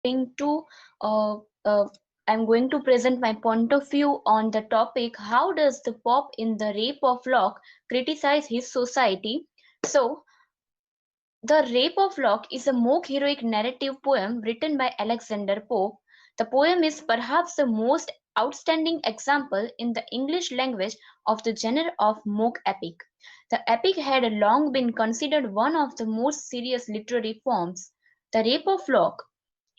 going to uh, uh, I'm going to present my point of view on the topic, how does the Pope in the Rape of Lock criticize his society? So, the Rape of Lock is a mock heroic narrative poem written by Alexander Pope. The poem is perhaps the most outstanding example in the English language of the genre of mock epic. The epic had long been considered one of the most serious literary forms. The Rape of Lock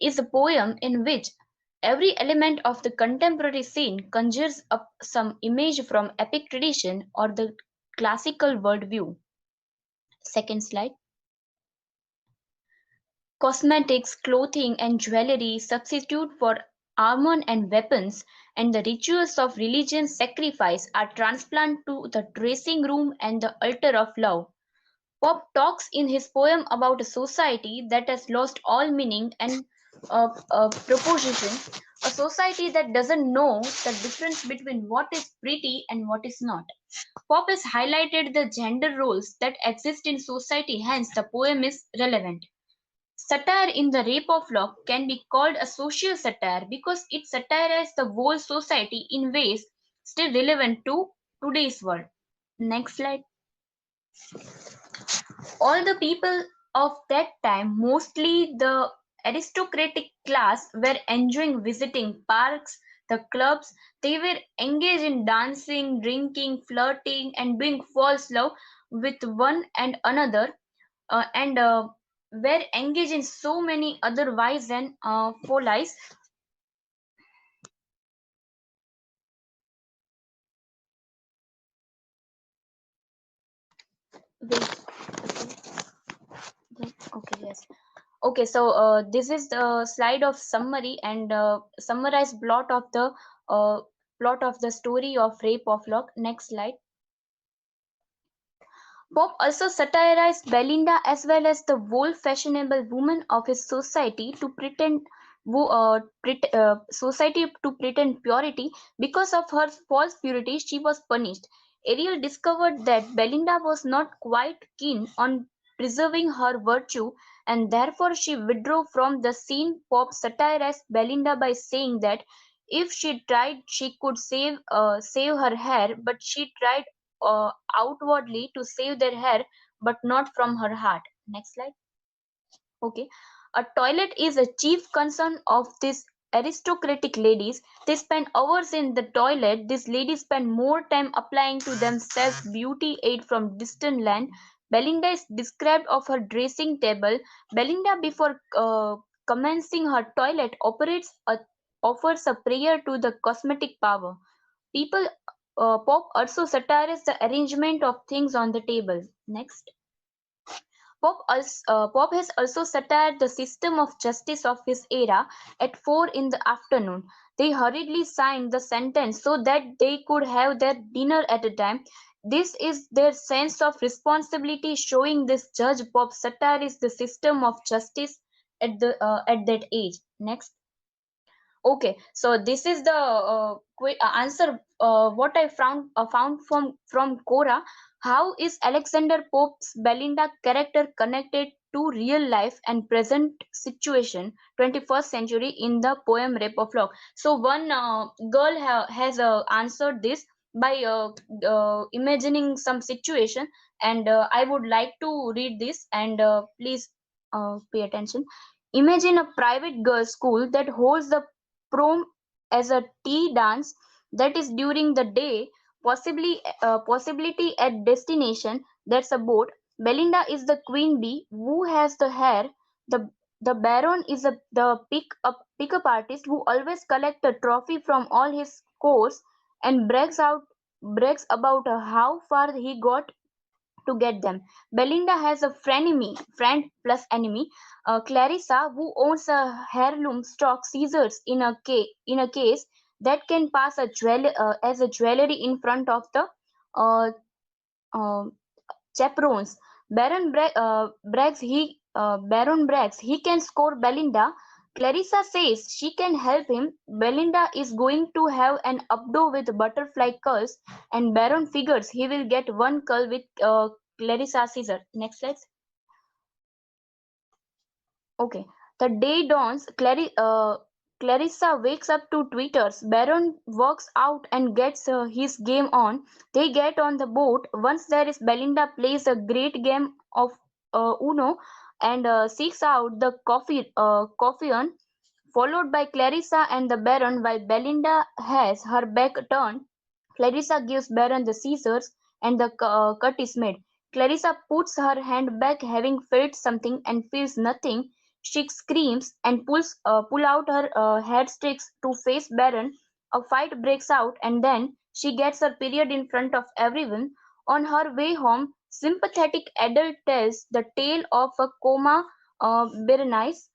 is a poem in which every element of the contemporary scene conjures up some image from epic tradition or the classical worldview. Second slide. Cosmetics, clothing, and jewelry substitute for armor and weapons, and the rituals of religious sacrifice are transplanted to the dressing room and the altar of love. Pope talks in his poem about a society that has lost all meaning and proposition, a society that doesn't know the difference between what is pretty and what is not. Pope has highlighted the gender roles that exist in society, hence, the poem is relevant. Satire in The Rape of Lock can be called a social satire because it satirizes the whole society in ways still relevant to today's world. Next slide. All the people of that time, mostly the aristocratic class, were enjoying visiting parks, the clubs. They were engaged in dancing, drinking, flirting, and doing false love with one and another, and were engaged in so many other vices and follies. Wait, okay, yes. Okay, so this is the slide of summary and summarized uh, plot of the story of Rape of Lock. Next slide. Pope also satirized Belinda as well as the whole fashionable woman of his society to pretend purity. Because of her false purity, she was punished. Ariel discovered that Belinda was not quite keen on preserving her virtue, and therefore she withdrew from the scene. Pope satirized Belinda by saying that if she tried, she could save her hair, but she tried outwardly to save their hair, but not from her heart. Next slide. Okay. A toilet is a chief concern of these aristocratic ladies. They spend hours in the toilet. These ladies spend more time applying to themselves beauty aid from distant land. Belinda is described of her dressing table. Belinda, before commencing her toilet, offers a prayer to the cosmetic power. People Pope also satirized the arrangement of things on the table. Next. Pope has also satirized the system of justice of his era. At 4 in the afternoon, they hurriedly signed the sentence so that they could have their dinner at a time. This is their sense of responsibility, showing this Judge Pope satirized the system of justice at that age. Next. Okay, so this is the answer what I found from Quora. How is Alexander Pope's Belinda character connected to real life and present situation, 21st century in the poem Rape of Lock? So one girl has answered this by imagining some situation, and I would like to read this, and please pay attention. Imagine a private girls' school that holds the prom as a tea dance, that is during the day, possibility at destination, that's a boat. Belinda is the queen bee who has the hair. The baron is the pickup artist who always collect a trophy from all his scores and brags about how far he got to get them. Belinda has a friend plus enemy, Clarissa, who owns a heirloom stock scissors in a case that can pass as a jewelry in front of the uh, uh, chaperones. Baron brags he can score Belinda. Clarissa says she can help him. Belinda is going to have an updo with butterfly curls, and Baron figures he will get one curl with Clarissa scissor. Next slide. Okay. The day dawns. Clarissa wakes up to tweeters. Baron walks out and gets his game on. They get on the boat. Once there is, Belinda plays a great game of Uno and seeks out the coffee on, followed by Clarissa and the Baron. While Belinda has her back turned, Clarissa gives Baron the scissors and the cut is made. Clarissa puts her hand back, having felt something and feels nothing. She screams and pull out her hairstrings to face Baron. A fight breaks out, and then she gets her period in front of everyone. On her way home, sympathetic adult tells the tale of a coma Berenice.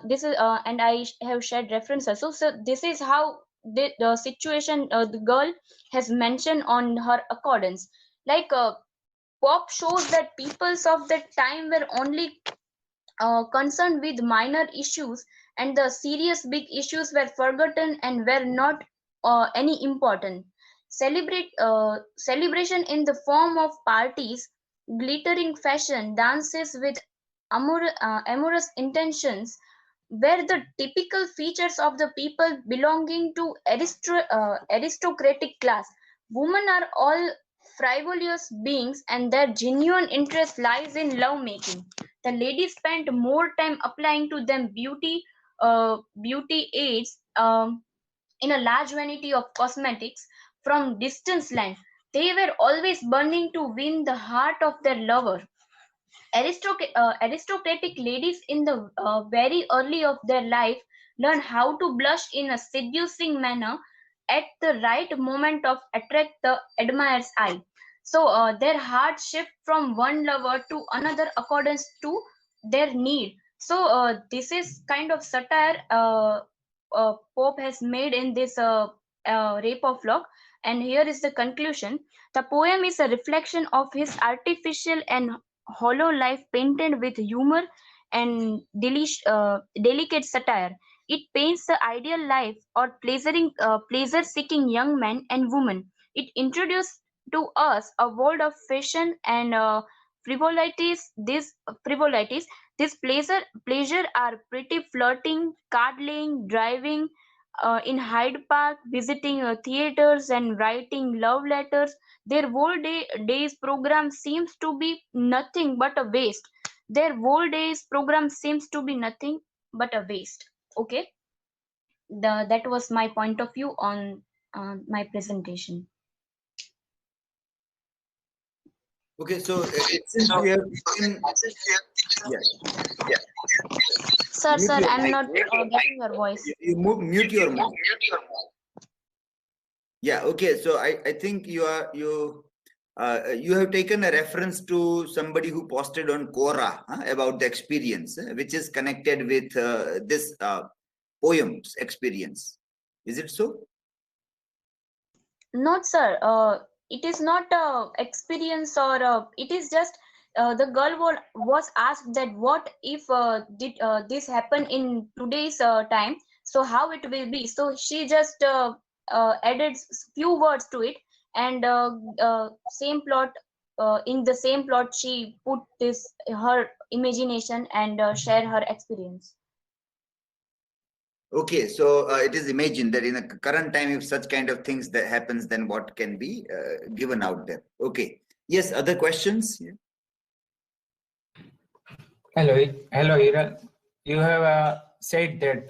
This is and have shared references. So this is how the situation the girl has mentioned on her accordance. Like Pop shows that peoples of that time were only concerned with minor issues, and the serious big issues were forgotten and were not any important. Celebration in the form of parties, glittering fashion, dances with amorous intentions were the typical features of the people belonging to aristocratic class. Women are all frivolous beings, and their genuine interest lies in love making. The ladies spent more time applying to them beauty aids in a large vanity of cosmetics from distant land. They were always burning to win the heart of their lover. Aristocratic ladies in the very early of their life learn how to blush in a seducing manner at the right moment of attract the admirer's eye. So their hearts shift from one lover to another according to their need. So this is kind of satire Pope has made in this Rape of Lock. And here is the conclusion. The poem is a reflection of his artificial and hollow life painted with humor and delicate satire. It paints the ideal life or pleasure-seeking young man and woman. It introduces to us a world of fashion and frivolities. This pleasure are pretty flirting, card-laying, driving in Hyde Park, visiting theaters and writing love letters. Their day's program seems to be nothing but a waste. Their whole day's program seems to be nothing but a waste. Okay, that was my point of view on my presentation. Okay, so since we have taken, yeah. Sir, I'm not getting your voice. You mute your mic. Yeah. Okay. So I think you have taken a reference to somebody who posted on Quora about the experience, which is connected with this poem's experience. Is it so? Not, sir. It is not a experience, or it is just the girl was asked that what if did this happen in today's time, so how it will be. So she just added few words to it, and same plot in the same plot she put this her imagination and share her experience. Okay, so it is imagined that in the current time, if such kind of things that happens, then what can be given out there? Okay. Yes, other questions? Yeah. Hello, Hiral. You have said that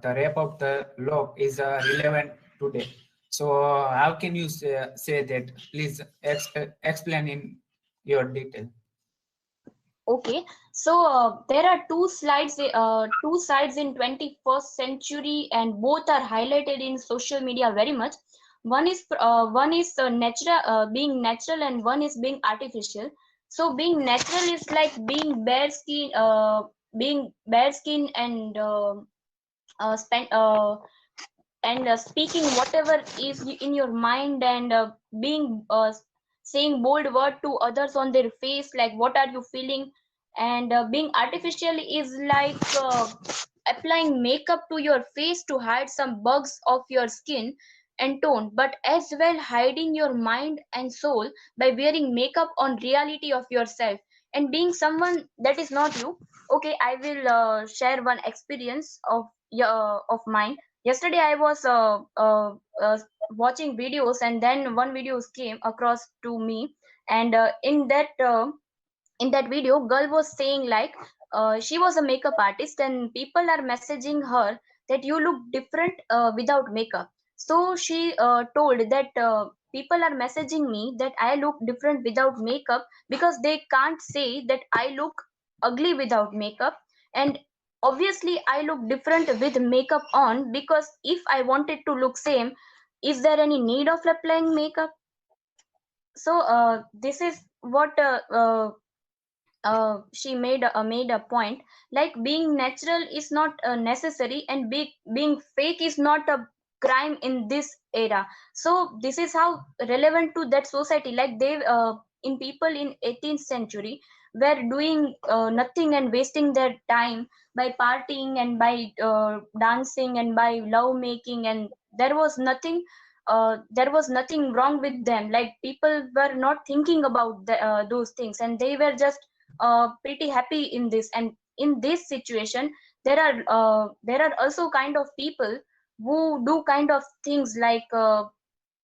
the Rape of the Lock is relevant today. So how can you say that? Please explain in your detail. Okay, so there are two sides in 21st century, and both are highlighted in social media very much. One is natural, being natural, and one is being artificial. So being natural is like being bare skin and spend and speaking whatever is in your mind, and being saying bold word to others on their face, like what are you feeling. And being artificial is like applying makeup to your face to hide some bugs of your skin and tone, but as well hiding your mind and soul by wearing makeup on reality of yourself. and being someone that is not you. Okay, I will share one experience of mine. Yesterday I was watching videos, and then one video came across to me, and in that video, girl was saying like, she was a makeup artist and people are messaging her that you look different without makeup. So she told that people are messaging me that I look different without makeup because they can't say that I look ugly without makeup. And obviously I look different with makeup on, because if I wanted to look same, is there any need of applying makeup? So this is what she made a point, like being natural is not necessary, and being fake is not a crime in this era. So this is how relevant to that society, like they in people in 18th century were doing nothing and wasting their time by partying and by dancing and by love making, and there was nothing wrong with them. Like people were not thinking about those things, and they were just pretty happy in this. And in this situation, there are also kind of people who do kind of things like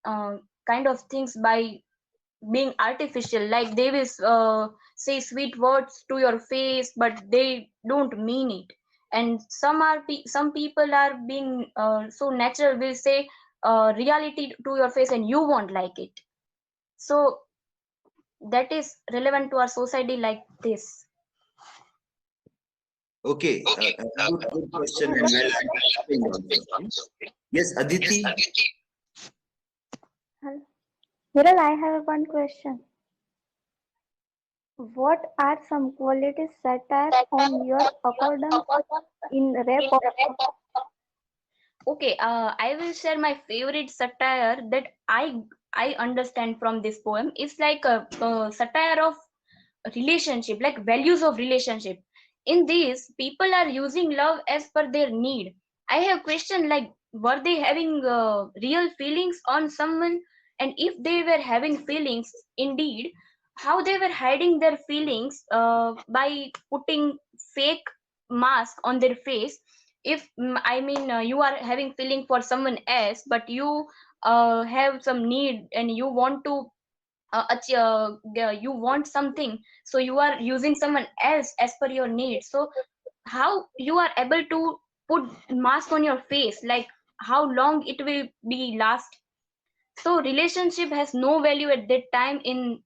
kind of things by being artificial, like they will say sweet words to your face but they don't mean it. And some people are being so natural, will say reality to your face and you won't like it. So that is relevant to our society like this. Okay, good question and well explained also. Yes, Aditi. Viral, I have one question. What are some qualities satire on your accordance in rap of Okay, I will share my favorite satire that I understand from this poem. It's like a satire of relationship, like values of relationship. In this, people are using love as per their need. I have question like, were they having real feelings on someone? And if they were having feelings indeed, how they were hiding their feelings by putting fake mask on their face? If I mean you are having feeling for someone else, but you have some need and you want to you want something, so you are using someone else as per your needs. So how you are able to put mask on your face, like how long it will be last? So relationship has no value at that time in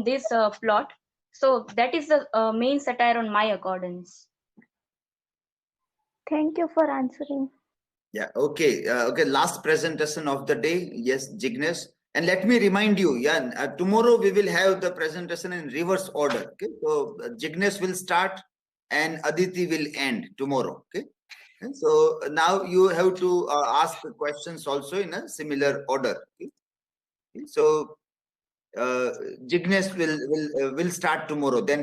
this plot. So that is the main satire on my accordance. Thank you for answering. Yeah, okay. Okay, last presentation of the day. Yes, Jignesh. And let me remind you, yeah, tomorrow we will have the presentation in reverse order. Okay, so Jignesh will start and Aditi will end tomorrow. Okay, and so now you have to ask the questions also in a similar order. Okay? So Jignesh will start tomorrow. Then